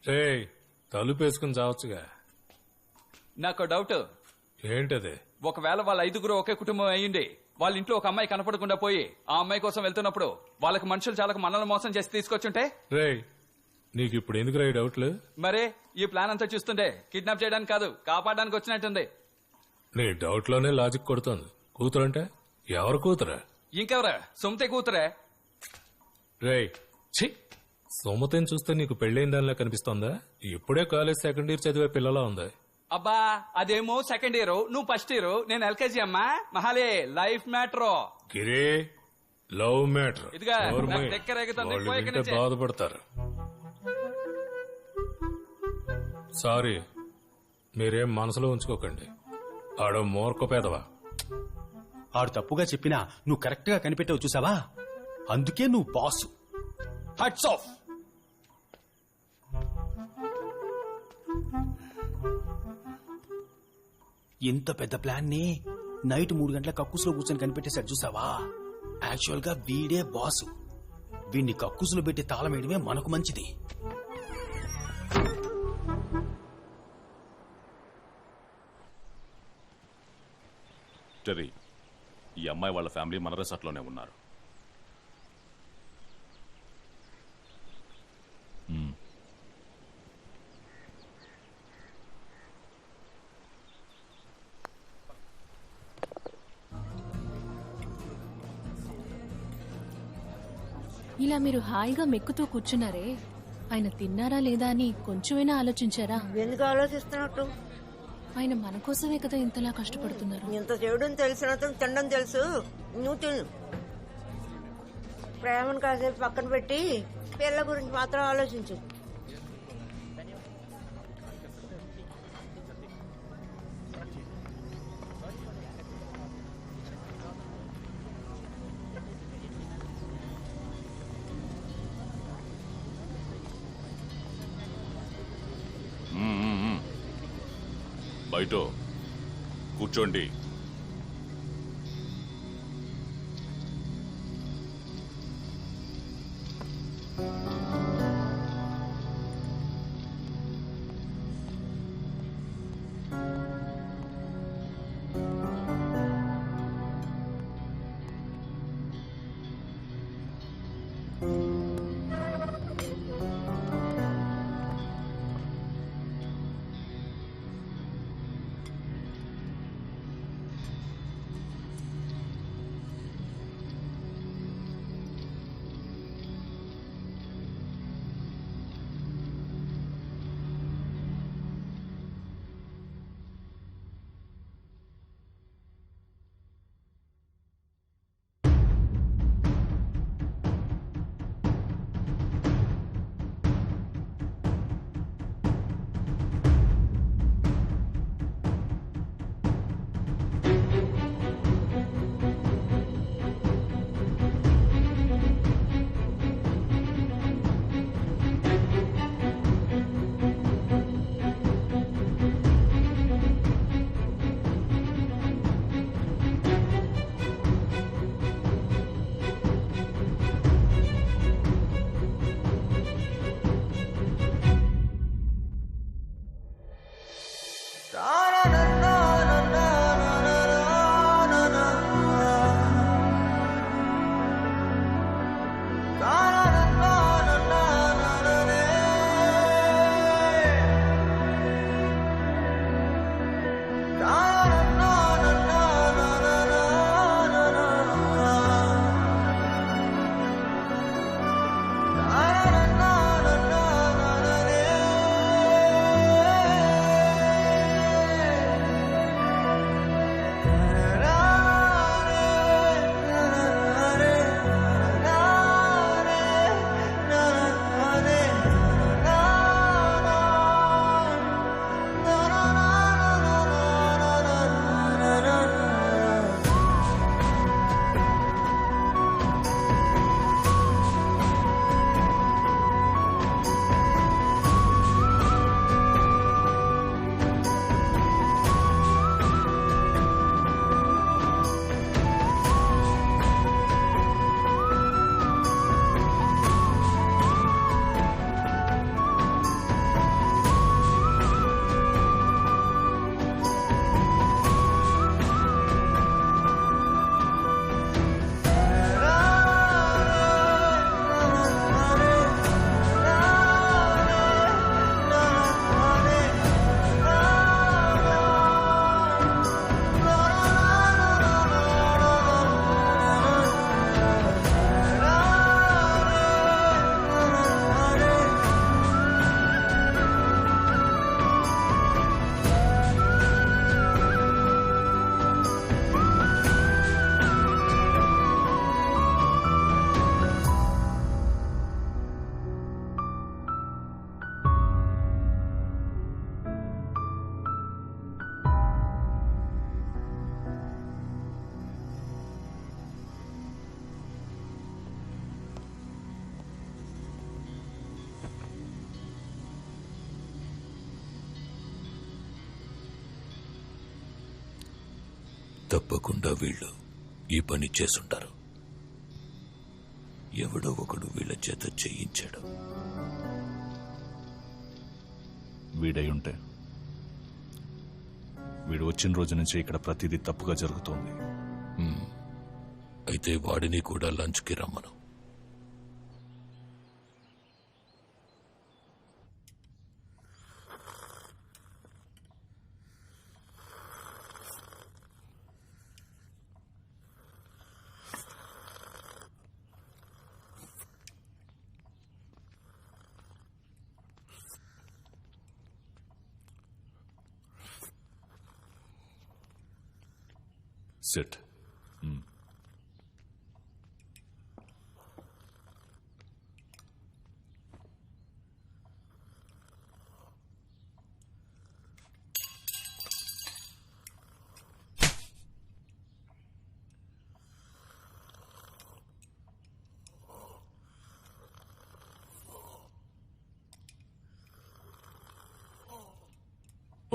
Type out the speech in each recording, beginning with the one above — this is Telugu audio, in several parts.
రే తలుపేసుకుని చావచ్చుగా. నాకు డౌట్. ఏంటది? ఒకవేళ వాళ్ళ 5గురు ఒకే కుటుంబం అయ్యింది, వాళ్ళ ఇంట్లో ఒక అమ్మాయి కనపడకుండా పోయి ఆ అమ్మాయి కోసం వెళ్తున్నప్పుడు వాళ్ళకి మనుషులు చాలా మనల్ని మోసం చేసి తీసుకొచ్చుంటే? రే నీకు ఇప్పుడు ఎందుకు రా డౌట్లు? మరే ఈ ప్లాన్ అంతా చూస్తుంటే కిడ్నాప్ చేయడానికి కాదు, కాపాడడానికి వచ్చినట్టుంది. నీ డౌట్ లోనే లాజిక్ కొడుతోంది. కూతురంటే ఎవరు కూతురా? ఇంకెవరా? సుమతే కూతురే. రే ఛీ, సుమతిని చూస్తే నీకు పెళ్ళైన దానిలా కనిపిస్తోందా? ఇప్పుడే కాలేజ్ సెకండ్ ఇయర్ చదివే పిల్లలా ఉంది. అబ్బా అదేమో సెకండ్ ఇయర్, నువ్వు ఫస్ట్ ఇయర్, నేను ఎల్కేజీ అమ్మా. మహాలే లైఫ్ మ్యాటర్. గిరే లవ్ మ్యాటర్. ఇదిగా నాకు దగ్గర ఎగుతుంది, పోయి ఇక్కడి నుంచి. బాధపడతారు. సారీ, మీరేం మనసులో ఉంచుకోకండి. ఆడో మూర్ఖ పేదవా. ఆడు తప్పుగా చెప్పినా నువ్వు కరెక్ట్ గా కనిపెట్టావు చూసావా, అందుకే నువ్వు బాస్. Huts of. ఇంత పెద్ద ప్లాన్ ని నైట్ 3 గంటల కక్కుసులో కూర్చొని కనిపెట్టేశాడు చూసావా. యాక్చువల్ గా వీడే బాసు. వీడిని కక్కుసులో పెట్టి తాళం వేయడమే మనకు మంచిది. టెర్రీ, ఈ అమ్మాయి వాళ్ళ ఫ్యామిలీ మన రిసార్ట్లోనే ఉన్నారు. ఇలా మీరు హాయిగా మెక్కుతూ కూర్చున్నారే, ఆయన తిన్నారా లేదా అని కొంచెమైనా ఆలోచించారా? ఎందుకు ఆలోచిస్తున్నట్టు? ఆయన మన కోసమే కదా ఇంతలా కష్టపడుతున్నారు. ఇంత చేయడం తెలిసినంత తినడం తెలుసు. నువ్వు తిను. ప్రేమను కాసేపు పక్కన పెట్టి పిల్ల గురించి మాత్రం ఆలోచించు. బయట కూర్చోండి. తప్పకుండా వీళ్ళు ఈ పని చేసుంటారు. ఎవడో ఒకడు వీళ్ళ చేత చేయించాడు. వీడై ఉంటే వీడు వచ్చిన రోజు నుంచి ఇక్కడ ప్రతిదీ తప్పుగా జరుగుతోంది. అయితే వాడిని కూడా లంచ్కి రమ్మను. సిట్.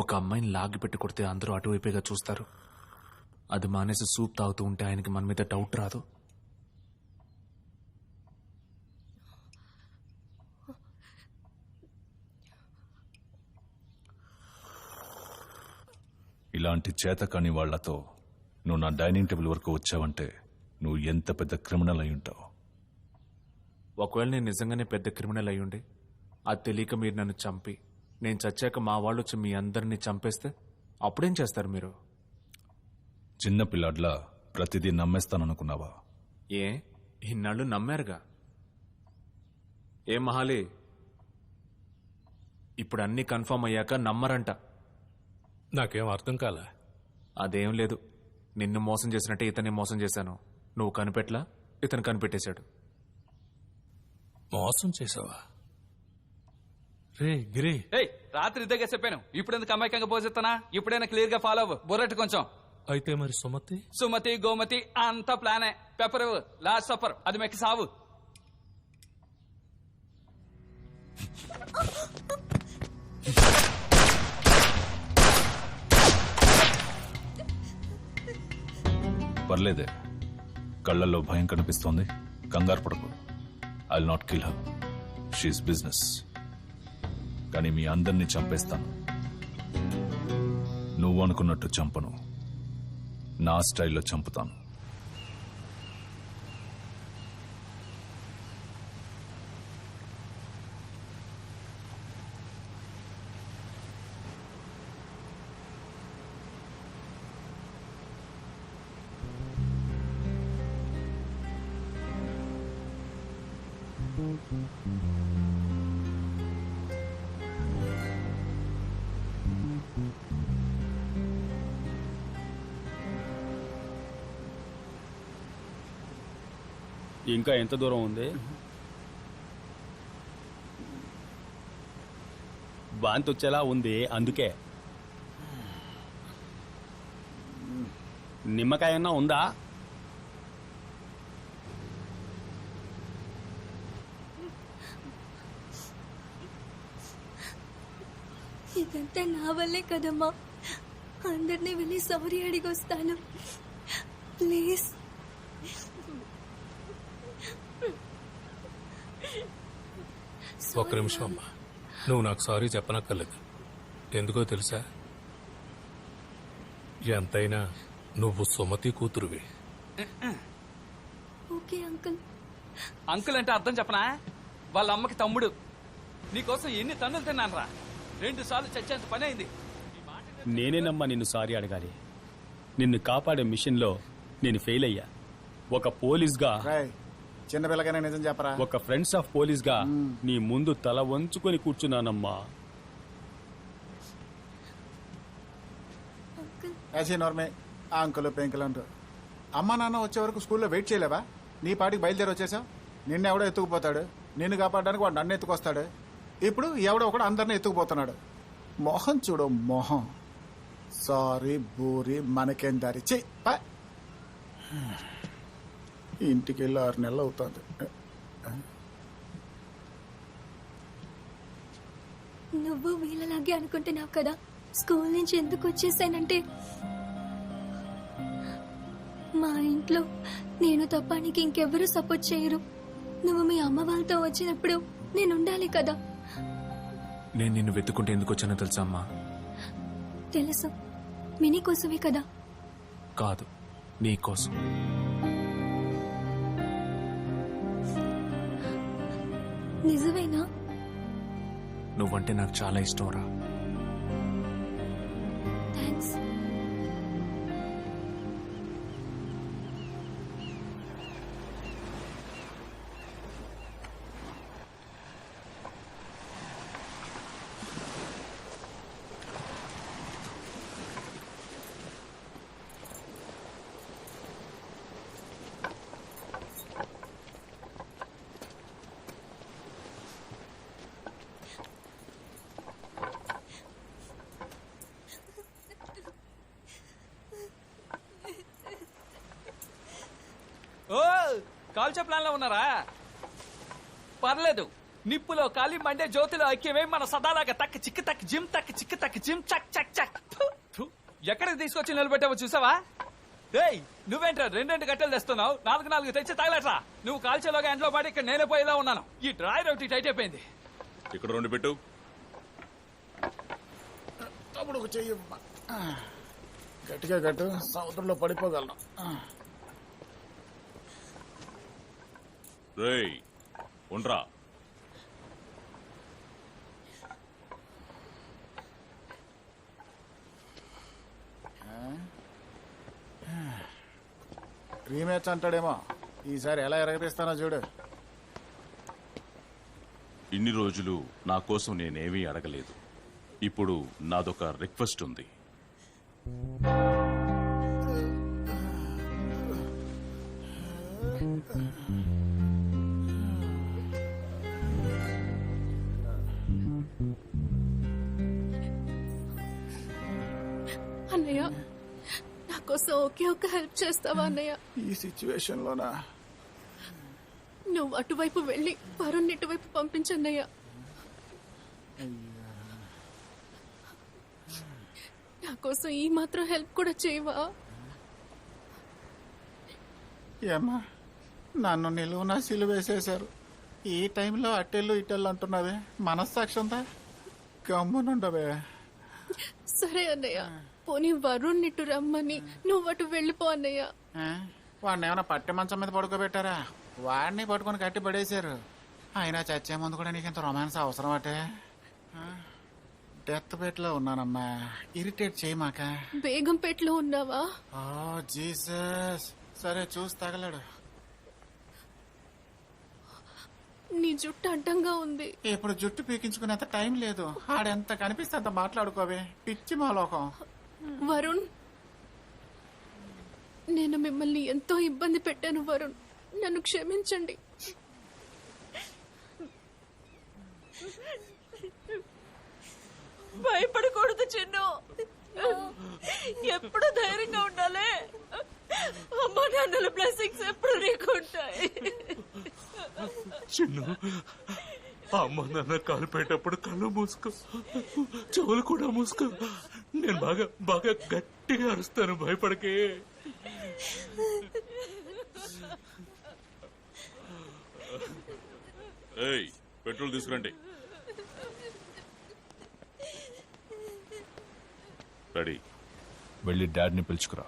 ఒక అమ్మాయిని లాగి పెట్టి కొడితే అందరూ అటువైపేగా చూస్తారు. అది మానేసి సూప్ తాగుతూ ఉంటే ఆయనకి మన మీద డౌట్ రాదు. ఇలాంటి చేతకాని వాళ్లతో నువ్వు నా డైనింగ్ టేబుల్ వరకు వచ్చావంటే నువ్వు ఎంత పెద్ద క్రిమినల్ అయి ఉంటావు. ఒకవేళ నేను నిజంగానే పెద్ద క్రిమినల్ అయ్యుండి అది తెలియక మీరు నన్ను చంపి నేను చచ్చాక మా వాళ్ళు వచ్చి మీ అందరినీ చంపేస్తే అప్పుడేం చేస్తారు మీరు? చిన్న పిల్లాడ్లా ప్రతిదీ నమ్మేస్తాననుకున్నావా? ఏ ఇన్నాళ్ళు నమ్మారుగా. ఏం మహాలి, ఇప్పుడు అన్నీ కన్ఫర్మ్ అయ్యాక నమ్మరంట. నాకేం అర్థం కాలే. అదేం లేదు, నిన్ను మోసం చేసినట్టే ఇతన్ని మోసం చేశాను. నువ్వు కనిపెట్లా, ఇతను కనిపెట్టేశాడు. మోసం చేసావా? రే గిరి, ఏయ్ రాత్రి ఇద్దరుగా చెప్పాను, ఇప్పుడు ఎందుకు అమాయకంగా పోజెత్తానా? ఇప్పుడైనా క్లియర్ గా ఫాలో అవ్వు, బుర్రట్టు కొంచెం. అయితే మరి సుమతి? సుమతి గోమతి అంతా ప్లానే. పెప్పర్ లాస్ట్ సఫర్ అది మెక్కి సావు. పర్లేదే, కళ్ళల్లో భయం కనిపిస్తోంది. కంగారు పడకు. I will not kill her, she's business. కానీ మీ అందరినీ చంపేస్తాను. నువ్వు అనుకున్నట్టు చంపను, నా స్టైల్లో చంపుతాను. ఇంకా ఎంత దూరం ఉంది? వాంతి వచ్చేలా ఉంది, అందుకే. నిమ్మకాయ అన్నా ఉందా? ఇదంతా నా వల్లే కదమ్మా. అందరినీ వెళ్ళి సారీ అడిగొస్తాను ప్లీజ్. ఒక్క నిమిషం అమ్మా, నువ్వు నాకు సారీ చెప్పనక్కర్లేదు. ఎందుకో తెలుసా? ఎంతైనా నువ్వు సుమతి కూతురువి. Okay uncle. అంకుల్ అంటే అర్థం చెప్పనా? వాళ్ళ అమ్మకి తమ్ముడు. నీకోసం ఎన్ని తన్నులు తిన్నాను రా. 2 సార్లు చచ్చేంత పని అయింది. నేనేనమ్మా నిన్ను సారీ అడగాలి. నిన్ను కాపాడే మిషన్లో నేను ఫెయిల్ అయ్యా. ఒక పోలీస్గా, చిన్న పిల్లగానే నిజం చెప్పరా, ఒక ఫ్రెండ్స్ ఆఫ్ పోలీస్గా నీ ముందు తల వంచుకొని కూర్చున్నానమ్మా. నోర్మే ఆ అంకులు పెంకులు అంటూ అమ్మా నాన్న వచ్చే వరకు స్కూల్లో వెయిట్ చేయలేవా? నీ పాటికి బయలుదేరి వచ్చేసావు. నిన్ను ఎవడో ఎత్తుకుపోతాడు, నిన్ను కాపాడడానికి వాడు నన్ను ఎత్తుకొస్తాడు. ఇప్పుడు ఎవడో ఒకడు అందరిని ఎత్తుకుపోతున్నాడు. మొహం చూడు మొహం. సారీ బూరి మనకేం దారి చెయ్యి. ఇంటికి వెళ్ళి 6 నెలలు అవుతుంది. నువ్వు వీళ్ళలాగే అనుకుంటున్నావు కదా. స్కూల్ నుంచి ఎందుకు వచ్చేసానంటే మా ఇంట్లో నేను తప్ప నీకు ఇంకెవ్వరూ సపోర్ట్ చేయరు. నువ్వు మీ అమ్మ వాళ్ళతో వచ్చినప్పుడు నేను ఉండాలి కదా. నేను నిన్ను వెతుకుంటే ఎందుకు వచ్చానో తెలుసా అమ్మా? తెలుసు, మినీ కోసమే కదా. కాదు, నీ కోసం. నిజమేనా? నువ్వంటే నాకు చాలా ఇష్టం రా. థ్యాంక్స్. ఓ కాల్చే ప్లాన్ లో ఉన్నారా? పర్లేదు, నిప్పులో కాలి మండే జ్యోతిలో ఐక్యమే మన సదాలాగా తక్క చిక్కు తక్క జిమ్ తక్క చిక్కు తక్క జిమ్ చక్ చక్ చక్. ఎక్కడికి తీసుకొచ్చి నిలబెట్టావో చూసావా? ఏయ్, నువ్వేంట్రా రెండు గట్టెలు తెస్తున్నావు? 4 తెచ్చి తగలట్రా. నువ్వు కాల్చేలోగా ఎండ్లో పడి ఇక్కడ నేనే పోయేలా ఉన్నాను. ఈ డ్రాయర్ ఒకటి టైట్ అయిపోయింది. ఇక్కడ 2 పెట్టు. తమ్ముడు ఒక చెయ్యి గట్టిగా కట్టు, సముద్రంలో పడిపోగలను. రేయ్ ఉండ్రా. రీమ్యాచ్ అంటాడేమో, ఈసారి ఎలా ఎరగదీస్తానో చూడు. ఇన్ని రోజులు నా కోసం నేనేమీ అడగలేదు. ఇప్పుడు నాదొక రిక్వెస్ట్ ఉంది. అన్నయ్య, నా కోసం ఒకే ఒక హెల్ప్ చేస్తావా అన్నయ్య? ఈ సిచ్యువేషన్ లోనా? నువ్వు అటువైపు వెళ్ళి వరుణ్ ఇటువైపు పంపించన్నయ్య. నా కోసం ఈ మాత్రం హెల్ప్ కూడా చేయవా? ఏమ్మా, నన్ను నిలువునా సిలువేసేశారు. ఈ టైంలో అట్టెళ్ళు ఇట్టెళ్ళు అంటున్నావే, మనస్సాక్షి ఉందా? గమ్మునుండవే. సరే అన్నయ్య, పోనీ వరుణ్ ఇటు రమ్మని నువ్వు అటు వెళ్ళిపో అన్నయ్య. వాడిని ఏమైనా పట్టె మంచం మీద పడుకోబెట్టారా? వాడిని పట్టుకొని కట్టి పడేశారు. అయినా చచ్చే ముందు కూడా నీకు ఇంత రొమాన్స్ అవసరం అటే? డెత్ బెడ్ లో ఉన్నానమ్మా, ఇరిటేట్ చేయమాక. బేగంపేటలో ఉన్నావా? ఓ జీసస్. సరే చూసి తగలడు. నీ జుట్టు అడ్డంగా ఉంది. ఇప్పుడు జుట్టు పీకించుకునేంత టైం లేదు. ఆడెంత కనిపిస్తే అంత మాట్లాడుకోవే, పిచ్చి మాలోకం. వరుణ్, నేను మిమ్మల్ని ఎంతో ఇబ్బంది పెట్టాను వరుణ్, నన్ను క్షమించండి. భయపడకూడదు చిన్ను, ఎప్పుడు ధైర్యంగా ఉండాలి. అమ్మా నాన్నల బ్లెస్సింగ్స్ ఎప్పుడు నీకు ఉంటాయి. చిన్ను, అమ్మ నాన్న కాలు పెట్టేటప్పుడు కళ్ళు మూసుకో, చెవులు కూడా మూసుకో. నేను బాగా బాగా గట్టిగా అరుస్తాను, భయపడకే. ఏయ్, పెట్రోల్ తీసుకురండి. రెడీ. వెళ్ళి డాడ్ని పిలుచుకురా.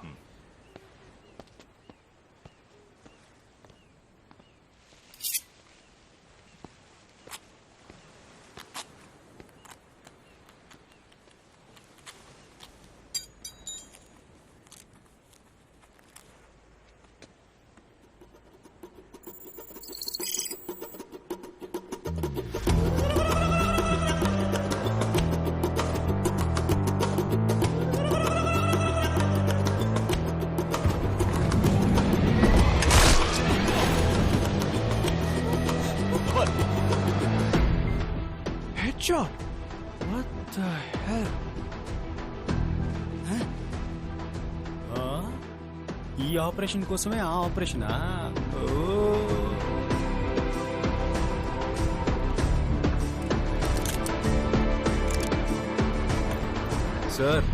Headshot. What the hell? ఈ ఆపరేషన్ కోసమే ఆ ఆపరేషనా? సార్,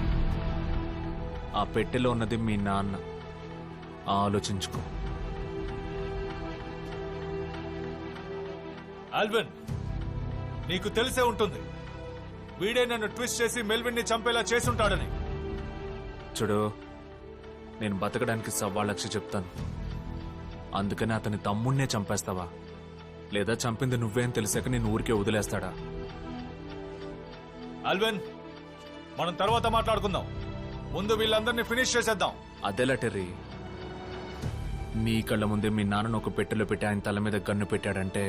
ఆ పెట్టెలో ఉన్నది మీ నాన్న. ఆలోచించుకో. ఆల్విన్, నీకు తెలిసే ఉంటుంది వీడే నన్ను ట్విస్ట్ చేసి మెల్విన్ ని చంపేలా చేసుంటాడని. చూడు, నేను బతకడానికి సవాళ్ళక్ష చెప్తాను. అందుకని అతని తమ్ముణ్ణే చంపేస్తావా, లేదా చంపింది నువ్వే అని తెలిసాక నేను ఊరికే వదిలేస్తాడా? ఆల్విన్, మనం తర్వాత మాట్లాడుకుందాం. ముందు వీళ్ళందరినీ ఫినిష్ చేసేద్దాం. అదేలా టెర్రీ, నీ కళ్ళ ముందే మీ నాన్నను ఒక పెట్టెలో పెట్టి ఆయన తల మీద గన్ను పెట్టాడంటే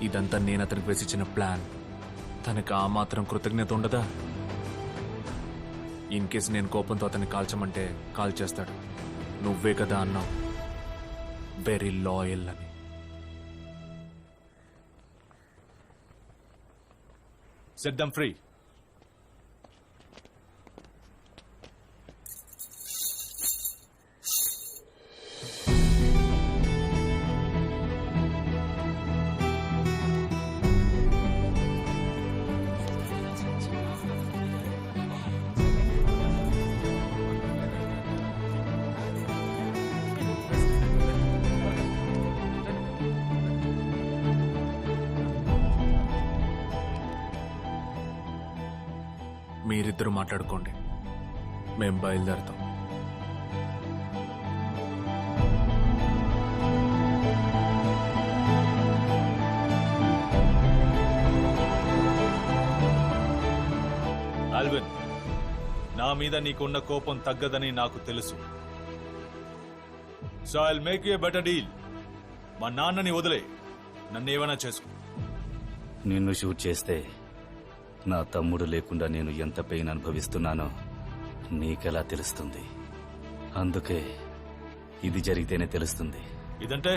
ఇదంతా నేను అతనికి వేసిచ్చిన ప్లాన్. తనకు ఆ మాత్రం కృతజ్ఞత ఉండదా? ఇన్ కేసు నేను కోపంతో అతన్ని కాల్చమంటే కాల్ చేస్తాడు. నువ్వే కదా అన్నావు వెరీ లాయల్ అని. Set them free. మీరిద్దరూ మాట్లాడుకోండి, మేం బయలుదేరతాం. ఆల్విన్, నా మీద నీకున్న కోపం తగ్గదని నాకు తెలుసు. So I'll make you better deal. మా నాన్నని వదిలే, నన్నేమైనా చేసుకో. నిన్ను షూట్ చేస్తే నా తమ్ముడు లేకుండా నేను ఎంత పెయిన్ అనుభవిస్తున్నానో నీకెలా తెలుస్తుంది? అందుకే ఇది జరిగితేనే తెలుస్తుంది. ఇదంటే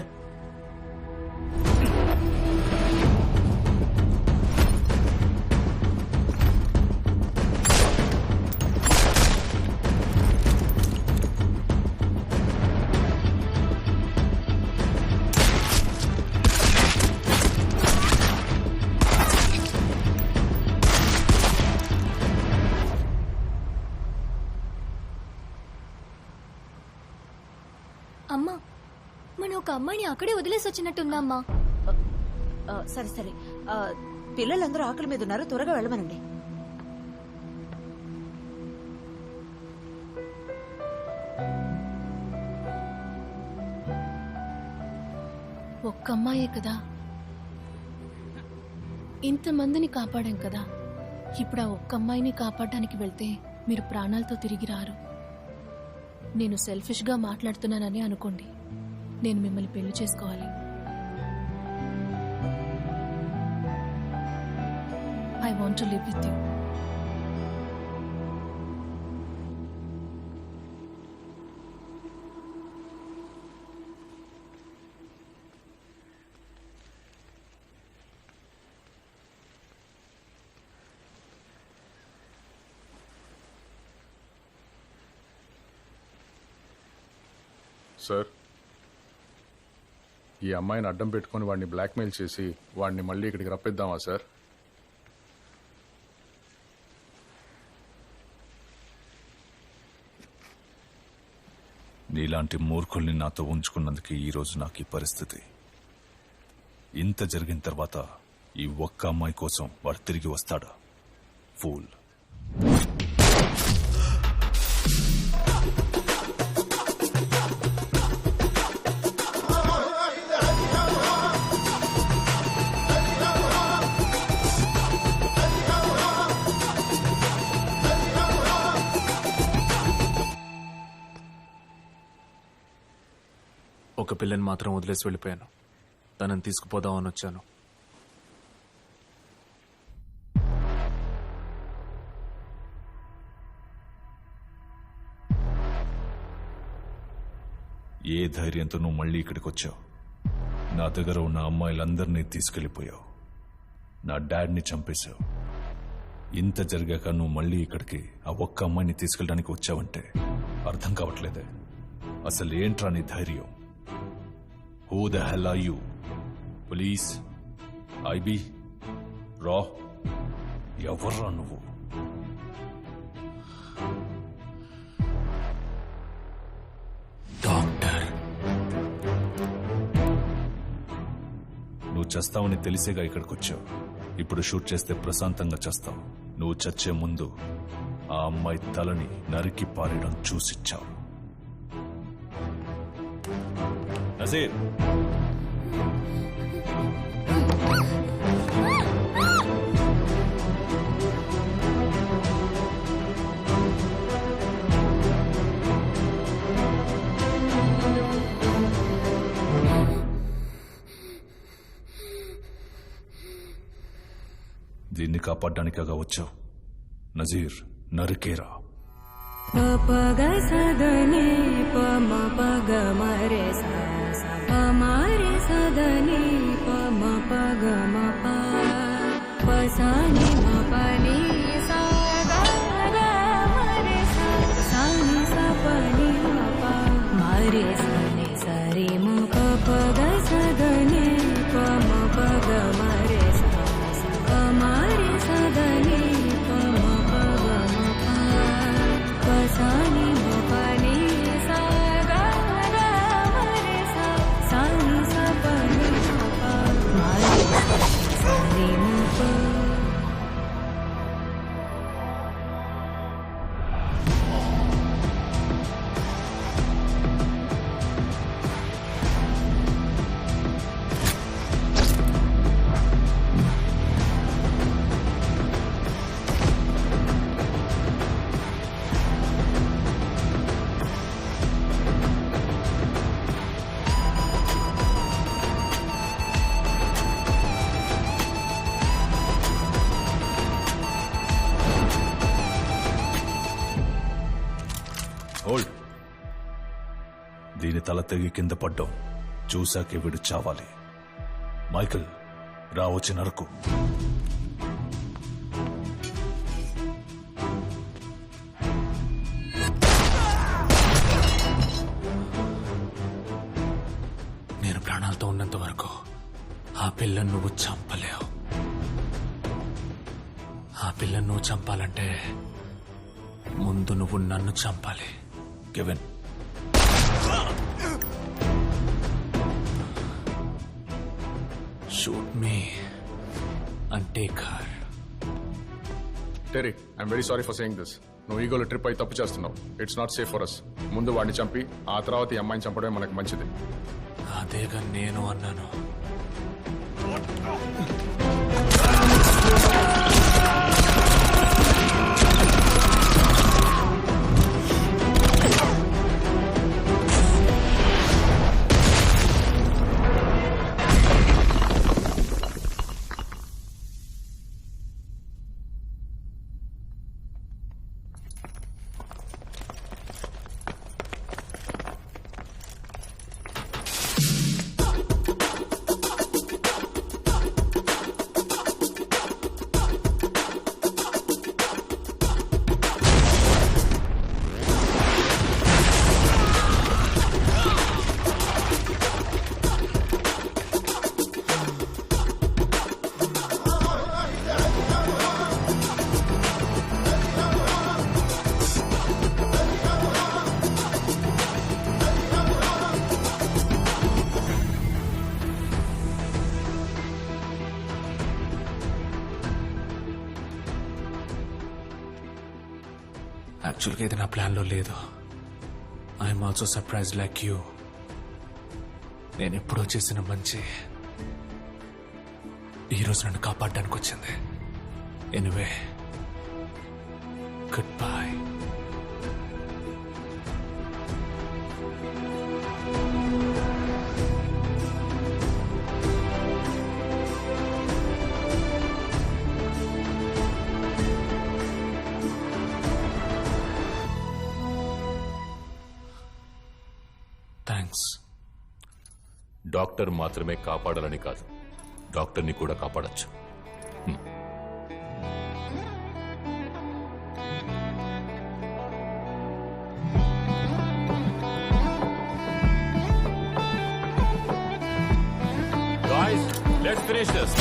అమ్మా, మనం ఒక అమ్మాయిని అక్కడే వదిలేసి వచ్చినట్టుందమ్మా. సరే సరే, పిల్లలందరూ ఆకలి మీద ఉన్నారు, త్వరగా వెళ్ళమనండి. ఒక్క అమ్మాయే కదా, ఇంతమందిని కాపాడాం కదా. ఇప్పుడు ఆ ఒక్క అమ్మాయిని కాపాడడానికి వెళ్తే మీరు ప్రాణాలతో తిరిగి రారు. నేను సెల్ఫిష్గా మాట్లాడుతున్నానని అనుకోండి. నేను మిమ్మల్ని పెళ్లి చేసుకోవాలి. I want to live with you. Sir, ఈ అమ్మాయిని అడ్డం పెట్టుకుని వాడిని బ్లాక్మెయిల్ చేసి వాడిని మళ్ళీ ఇక్కడికి రప్పిద్దామా సార్? నీలాంటి మూర్ఖుల్ని నాతో ఉంచుకున్నందుకు ఈరోజు నాకు ఈ పరిస్థితి. ఇంత జరిగిన తర్వాత ఈ ఒక్క అమ్మాయి కోసం వాడు తిరిగి వస్తాడా? ఫూల్. ఒక పిల్లని మాత్రం వదిలేసి వెళ్ళిపోయాను. తనని తీసుకుపోదామని వచ్చాను. ఏ ధైర్యంతో నువ్వు మళ్ళీ ఇక్కడికి వచ్చావు? నా దగ్గర ఉన్న అమ్మాయిలందరినీ తీసుకెళ్లిపోయావు. నా డాడ్ని చంపేశావు. ఇంత జరిగాక నువ్వు మళ్ళీ ఇక్కడికి ఆ ఒక్క అమ్మాయిని తీసుకెళ్ళడానికి వచ్చావంటే అర్థం కావట్లేదే. అసలు ఏంట్రా నీ ధైర్యం? Who the hell are you? Police? IB? రా? ఎవర్రా నువ్వు? డాక్టర్. నువ్వు చస్తావని తెలిసేగా ఇక్కడికి వచ్చావు. ఇప్పుడు షూట్ చేస్తే ప్రశాంతంగా చస్తావు. నువ్వు చచ్చే ముందు ఆ అమ్మాయి తలని నరికి పారేయడం చూసిచ్చావు. నజీర్, దీన్ని కాపాడడానికగా వచ్చావు. నజీర్, నరికేరా. పగ సదని పమ పగ మరే సమారే సదని పమ పగ మప పసాని మపని మరే సాని సపని మప మరే సని సరి మప పగ సదని పమ పగ మరే సమారే సదని పమ పగ మప పసాని మపని మరే సాని సపని మప మరే సరి మప. హోల్డ్. దీని తల తెగి కింద పడ్డాం. చూశాకే వీడు చావాలి. మైకల్, రా వచ్చి నరకు. నేను ప్రాణాలతో ఉన్నంత వరకు ఆ పిల్లను నువ్వు చంపలేవు. ఆ పిల్లను నువ్వు చంపాలంటే ముందు నువ్వు నన్ను చంపాలి. Kevin, shoot me and take her. Terry, I'm very sorry for saying this. నువ్వు ఈగోలో ట్రిప్ అయి తప్పు చేస్తున్నావు. It's not safe for us. ముందు వాడిని చంపి ఆ తర్వాత ఈ అమ్మాయిని చంపడమే మనకు మంచిది. అదేగా నేను అన్నాను. యాక్చువల్గా ఇది నా ప్లాన్లో లేదు. I'm also surprise like you. నేను ఎప్పుడో చేసిన మంచి ఈరోజు నన్ను కాపాడడానికి వచ్చింది. Anyway, good bye. Thanks. Doctor మాత్రమే కాపాడాలని కాదు, డాక్టర్ని కూడా కాపాడచ్చు. Guys, let's finish this.